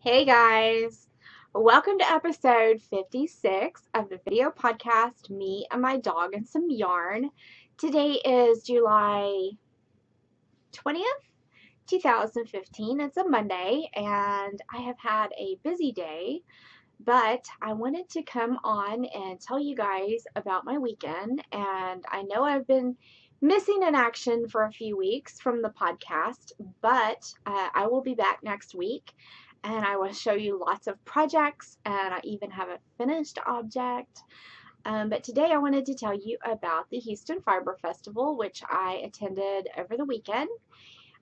Hey guys, welcome to episode 56 of the video podcast, Me and My Dog and Some Yarn. Today is July 20th, 2015. It's a Monday and I have had a busy day, but I wanted to come on and tell you guys about my weekend. And I know I've been missing in action for a few weeks from the podcast, but I will be back next week and I will show you lots of projects, and I even have a finished object. But today I wanted to tell you about the Houston Fiber Festival, which I attended over the weekend.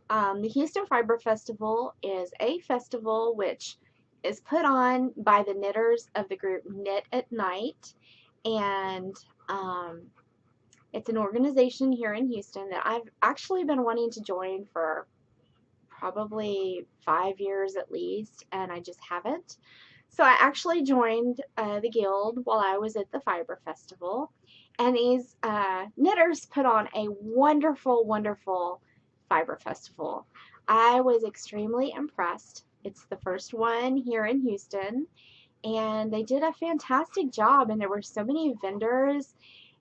The Houston Fiber Festival is a festival which is put on by the knitters of the group Knit at Night, and it's an organization here in Houston that I've actually been wanting to join for probably 5 years at least, and I just haven't. So I actually joined the guild while I was at the Fiber Festival, and these knitters put on a wonderful, wonderful Fiber Festival. I was extremely impressed. It's the first one here in Houston, and they did a fantastic job, and there were so many vendors,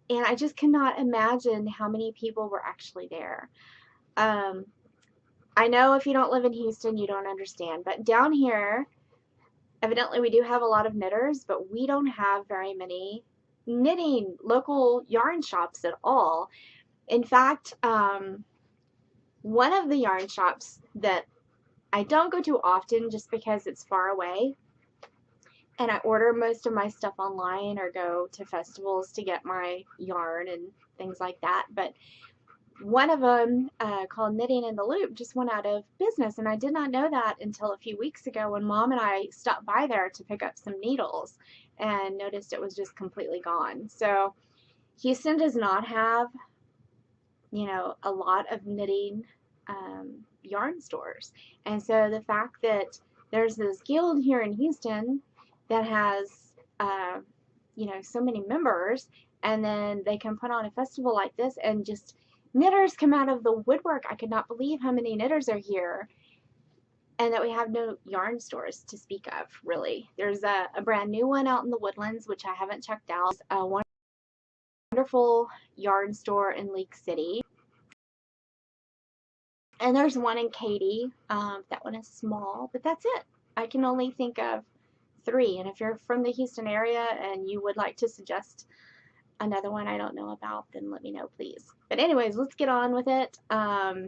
and I just cannot imagine how many people were actually there. I know if you don't live in Houston, you don't understand, but down here, evidently we do have a lot of knitters, but we don't have very many knitting local yarn shops at all. In fact, one of the yarn shops that I don't go to often just because it's far away, and I order most of my stuff online or go to festivals to get my yarn and things like that, but one of them, called Knitting in the Loop, just went out of business, and I did not know that until a few weeks ago when Mom and I stopped by there to pick up some needles and noticed it was just completely gone. So Houston does not have, a lot of knitting yarn stores, and so the fact that there's this guild here in Houston that has, so many members, and then they can put on a festival like this and just knitters come out of the woodwork. I could not believe how many knitters are here, and that we have no yarn stores to speak of, really. There's a brand new one out in the Woodlands, which I haven't checked out. A wonderful yarn store in Leak City. And there's one in Katy. That one is small, but that's it. I can only think of 3. And if you're from the Houston area and you would like to suggest another one I don't know about, then let me know, please. But anyways, let's get on with it. I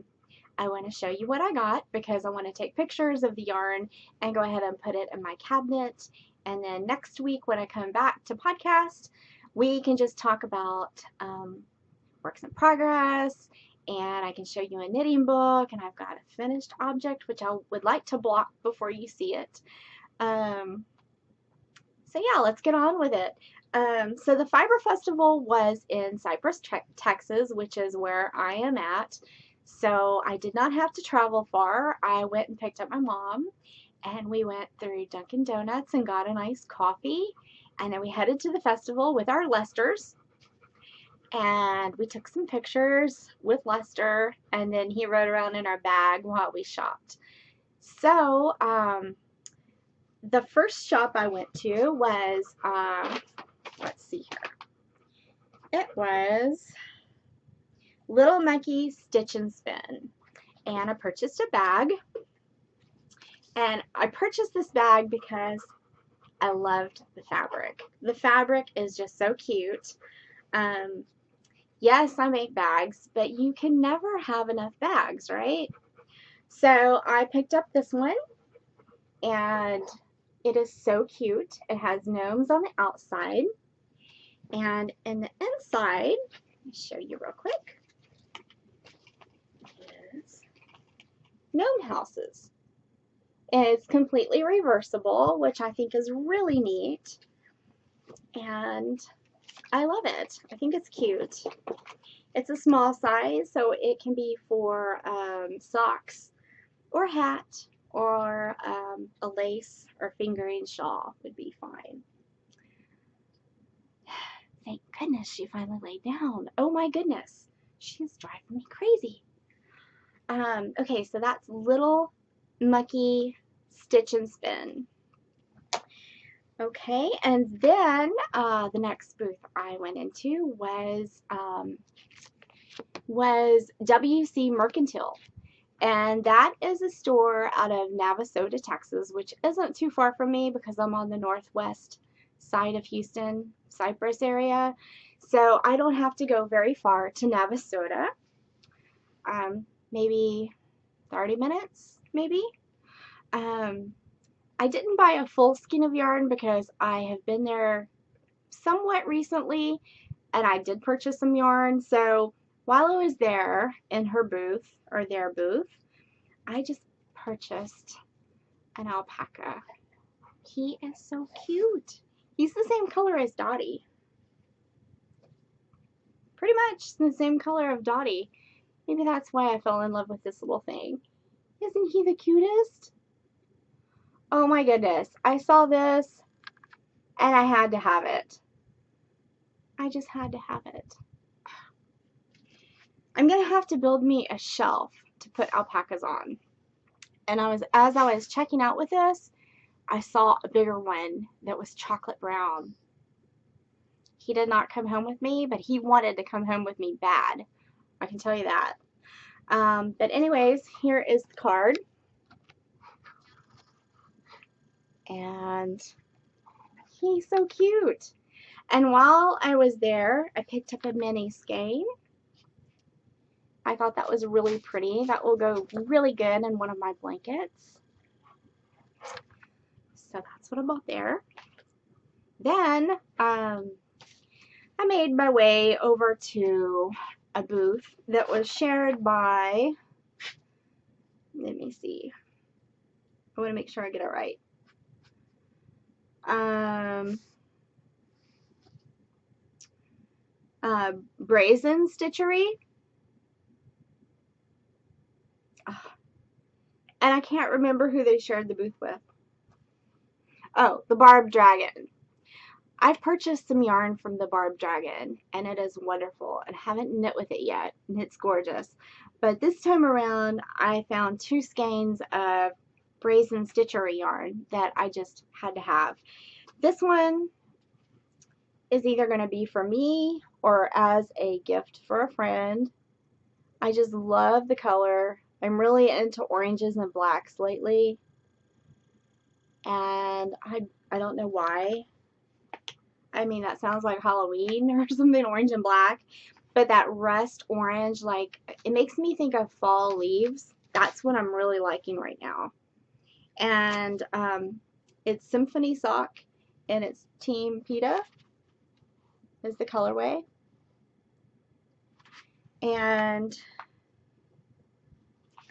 want to show you what I got because I want to take pictures of the yarn and go ahead and put it in my cabinet. And then next week when I come back to podcast, we can just talk about works in progress, and I can show you a knitting book, and I've got a finished object which I would like to block before you see it. So yeah, let's get on with it. So the Fiber Festival was in Cypress, Texas, which is where I am at. So I did not have to travel far. I went and picked up my mom, and we went through Dunkin' Donuts and got a nice coffee. And then we headed to the festival with our Lesters. And we took some pictures with Lester, and then he rode around in our bag while we shopped. So, the first shop I went to was, let's see here. It was Little Monkey Stitch and Spin. And I purchased a bag. And I purchased this bag because I loved the fabric. The fabric is just so cute. Yes, I make bags, but you can never have enough bags, right? So I picked up this one, and it is so cute. It has gnomes on the outside, and in the inside, let me show you real quick, is gnome houses. It's completely reversible, which I think is really neat, and I love it. I think it's cute. It's a small size, so it can be for socks or hat, or a lace or fingering shawl would be fine. Thank goodness she finally laid down. Oh my goodness. She's driving me crazy. Okay, so that's Little Monkey Stitch and Spin. Okay, and then the next booth I went into was WC Mercantile. And that is a store out of Navasota, Texas, which isn't too far from me because I'm on the northwest side of Houston, Cypress area. So I don't have to go very far to Navasota. Maybe 30 minutes, maybe. I didn't buy a full skein of yarn because I have been there somewhat recently and I did purchase some yarn. So while I was there in her booth, or their booth, I just purchased an alpaca. He is so cute. He's the same color as Dottie. Pretty much the same color of Dottie. Maybe that's why I fell in love with this little thing. Isn't he the cutest? Oh my goodness. I saw this and I had to have it. I just had to have it. I'm going to have to build me a shelf to put alpacas on. And as I was checking out with this, I saw a bigger one that was chocolate brown. He did not come home with me, but he wanted to come home with me bad. I can tell you that. But anyways, here is the card. And he's so cute. And while I was there, I picked up a mini skein. I thought that was really pretty. That will go really good in one of my blankets. So that's what I bought there. Then I made my way over to a booth that was shared by, let me see, I want to make sure I get it right. Brazen Stitchery. And I can't remember who they shared the booth with. Oh, the Barbed Dragon. I've purchased some yarn from the Barbed Dragon, and it is wonderful. And haven't knit with it yet, and it's gorgeous. But this time around, I found 2 skeins of Brazen Stitchery yarn that I just had to have. This one is either going to be for me or as a gift for a friend. I just love the color. I'm really into oranges and blacks lately. And I don't know why. I mean, that sounds like Halloween or something, orange and black. But that rust orange, like, it makes me think of fall leaves. That's what I'm really liking right now. And it's Symphony Sock, and it's Team PETA is the colorway. And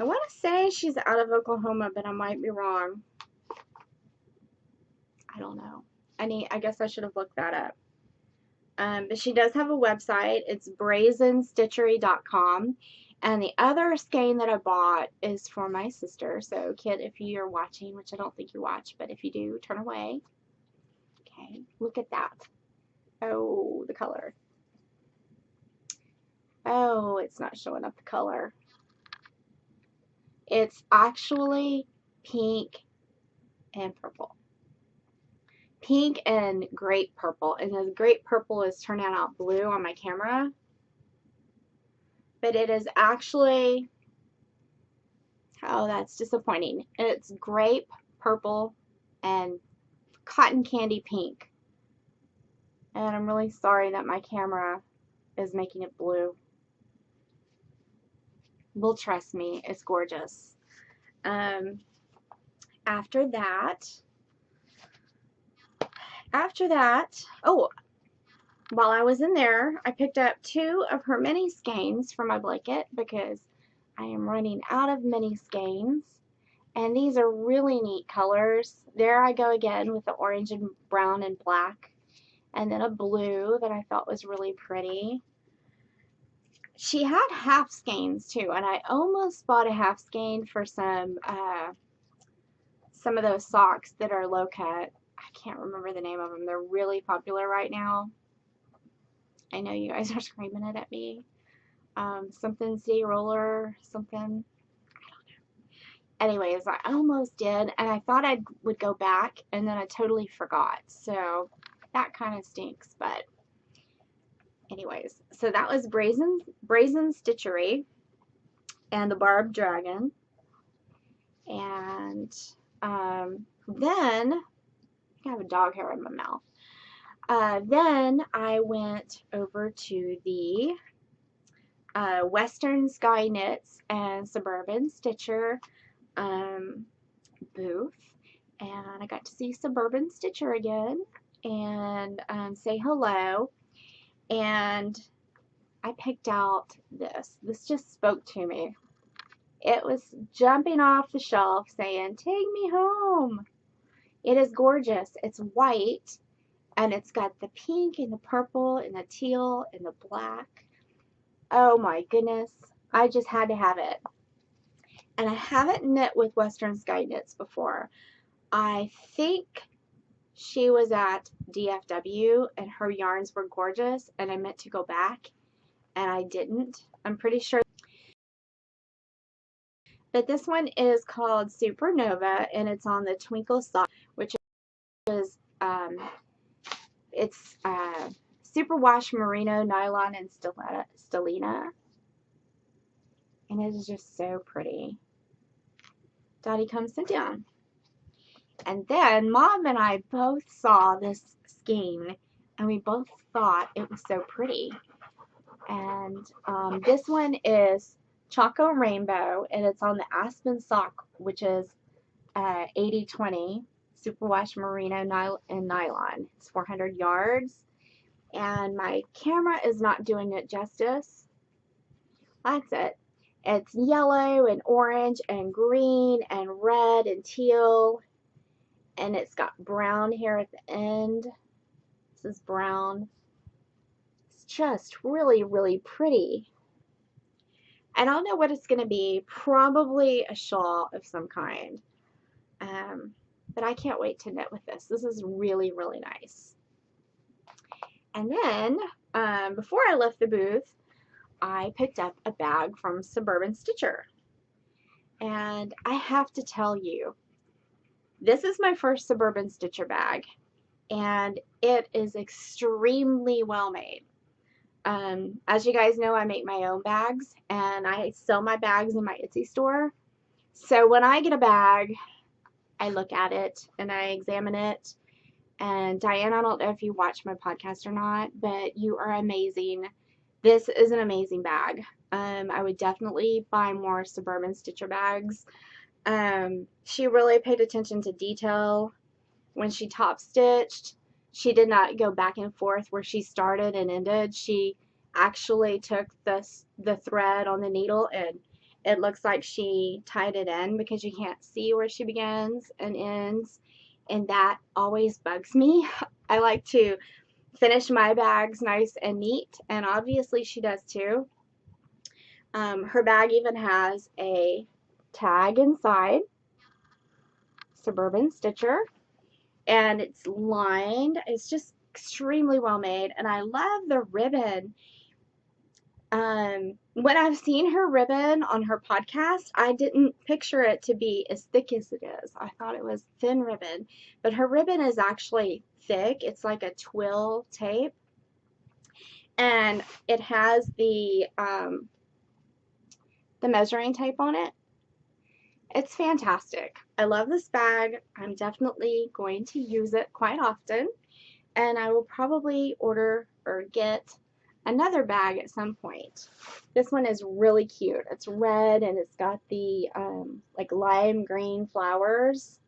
I want to say she's out of Oklahoma, but I might be wrong. I don't know. I guess I should have looked that up. But she does have a website. It's brazenstitchery.com. And the other skein that I bought is for my sister. So, Kit, if you're watching, which I don't think you watch, but if you do, turn away. Okay, look at that. Oh, the color. Oh, it's not showing up the color. It's actually pink and purple. Pink and grape purple. And the grape purple is turning out blue on my camera. But it is actually, oh, that's disappointing. It's grape purple and cotton candy pink. And I'm really sorry that my camera is making it blue. Well, trust me, it's gorgeous. After that, oh, while I was in there, I picked up 2 of her mini skeins for my blanket because I am running out of mini skeins. And these are really neat colors. There I go again with the orange and brown and black. And then a blue that I thought was really pretty. She had half skeins too, and I almost bought a half skein for some of those socks that are low cut. I can't remember the name of them. They're really popular right now. I know you guys are screaming it at me. Something City Roller, something. I don't know. anyways, I almost did, and I thought I would go back, and then I totally forgot. So that kind of stinks, but anyways. So that was Brazen Stitchery and the Barbed Dragon. And then, I have a dog hair in my mouth. Then I went over to the Western Sky Knits and Suburban Stitcher booth, and I got to see Suburban Stitcher again and say hello, and I picked out this. This just spoke to me. It was jumping off the shelf saying, "Take me home." It is gorgeous. It's white, and it's got the pink and the purple and the teal and the black. Oh my goodness. I just had to have it. And I haven't knit with Western Sky Knits before. I think she was at DFW and her yarns were gorgeous, and I meant to go back and I didn't. I'm pretty sure. But this one is called Supernova, and it's on the Twinkle sock, which is it's superwash merino, nylon, and stellina, and it is just so pretty. Dottie, come sit down. And then Mom and I both saw this skein, and we both thought it was so pretty. And this one is Choco Rainbow, and it's on the Aspen sock, which is 80/20 superwash merino and nylon. It's 400 yards, and my camera is not doing it justice. That's it. It's yellow and orange and green and red and teal, and it's got brown here at the end. This is brown. It's just really, really pretty. I don't know what it's going to be. Probably a shawl of some kind. But I can't wait to knit with this. This is really, really nice. And then, before I left the booth, I picked up a bag from Suburban Stitcher. And I have to tell you, this is my first Suburban Stitcher bag, and it is extremely well made. As you guys know, I make my own bags, and I sell my bags in my Etsy store. So when I get a bag, I look at it and I examine it. And Diane, I don't know if you watch my podcast or not, but you are amazing. This is an amazing bag. I would definitely buy more Suburban Stitcher bags. She really paid attention to detail. When she top stitched, she did not go back and forth where she started and ended. She actually took the thread on the needle, and it looks like she tied it in, because you can't see where she begins and ends, and that always bugs me. I like to finish my bags nice and neat, and obviously she does too. Her bag even has a tag inside, Suburban Stitcher, and it's lined. It's just extremely well made, and I love the ribbon. When I've seen her ribbon on her podcast, I didn't picture it to be as thick as it is. I thought it was thin ribbon, but her ribbon is actually thick. It's like a twill tape, and it has the measuring tape on it. It's fantastic. I love this bag. I'm definitely going to use it quite often, and I will probably order or get another bag at some point. This one is really cute. It's red, and it's got the like lime green flowers.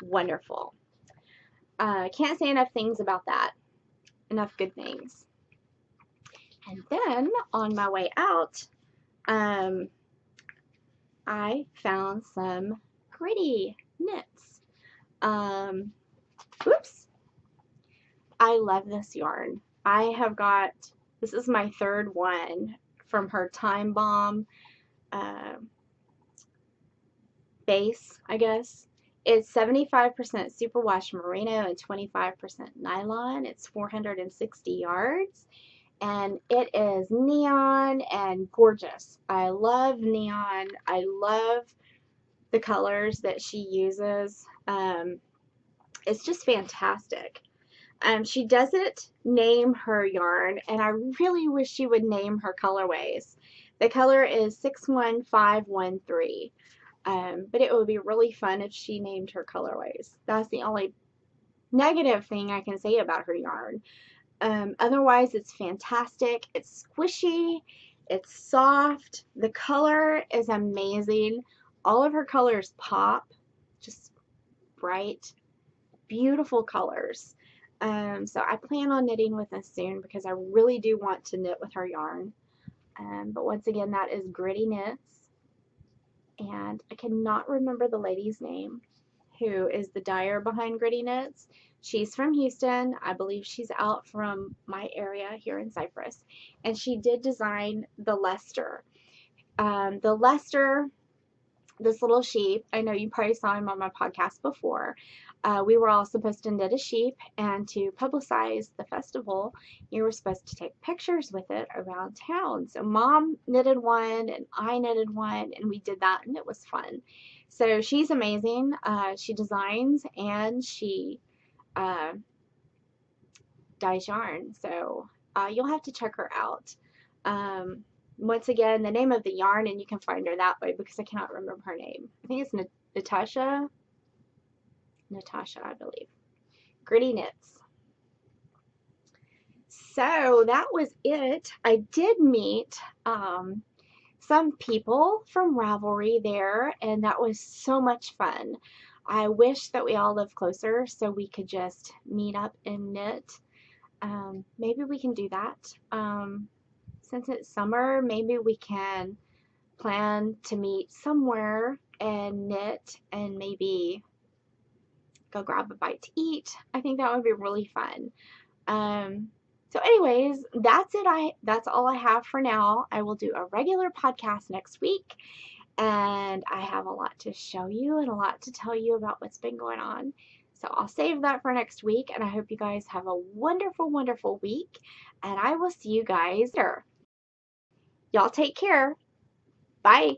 Wonderful. Can't say enough things about that. Enough good things. And then on my way out, I found some pretty knits. Oops. I love this yarn. I have got, this is my third one from her Time Bomb base, I guess. It's 75% superwash merino and 25% nylon. It's 460 yards, and it is neon and gorgeous. I love neon. I love the colors that she uses. It's just fantastic. She doesn't name her yarn, and I really wish she would name her colorways. The color is 61513, but it would be really fun if she named her colorways. That's the only negative thing I can say about her yarn. Otherwise, it's fantastic. It's squishy. It's soft. The color is amazing. All of her colors pop. Just bright, beautiful colors. So I plan on knitting with this soon because I really do want to knit with her yarn. But once again, that is Gritty Knits. And I cannot remember the lady's name who is the dyer behind Gritty Knits. She's from Houston. I believe she's out from my area here in Cypress. And she did design the Lester. The Lester, this little sheep, I know you probably saw him on my podcast before. We were all supposed to knit a sheep, and to publicize the festival, you were supposed to take pictures with it around town. So Mom knitted one, and I knitted one, and we did that, and it was fun. So she's amazing. She designs, and she uh, dyes yarn. So you'll have to check her out. Once again, the name of the yarn, and you can find her that way because I cannot remember her name. I think it's Natasha, I believe. Gritty Knits. So that was it. I did meet some people from Ravelry there, and that was so much fun. I wish that we all lived closer so we could just meet up and knit. Maybe we can do that. Since it's summer, maybe we can plan to meet somewhere and knit and maybe go grab a bite to eat. I think that would be really fun. So anyways, that's it. That's all I have for now. I will do a regular podcast next week, and I have a lot to show you and a lot to tell you about what's been going on. So I'll save that for next week, and I hope you guys have a wonderful, wonderful week, and I will see you guys later. Y'all take care. Bye.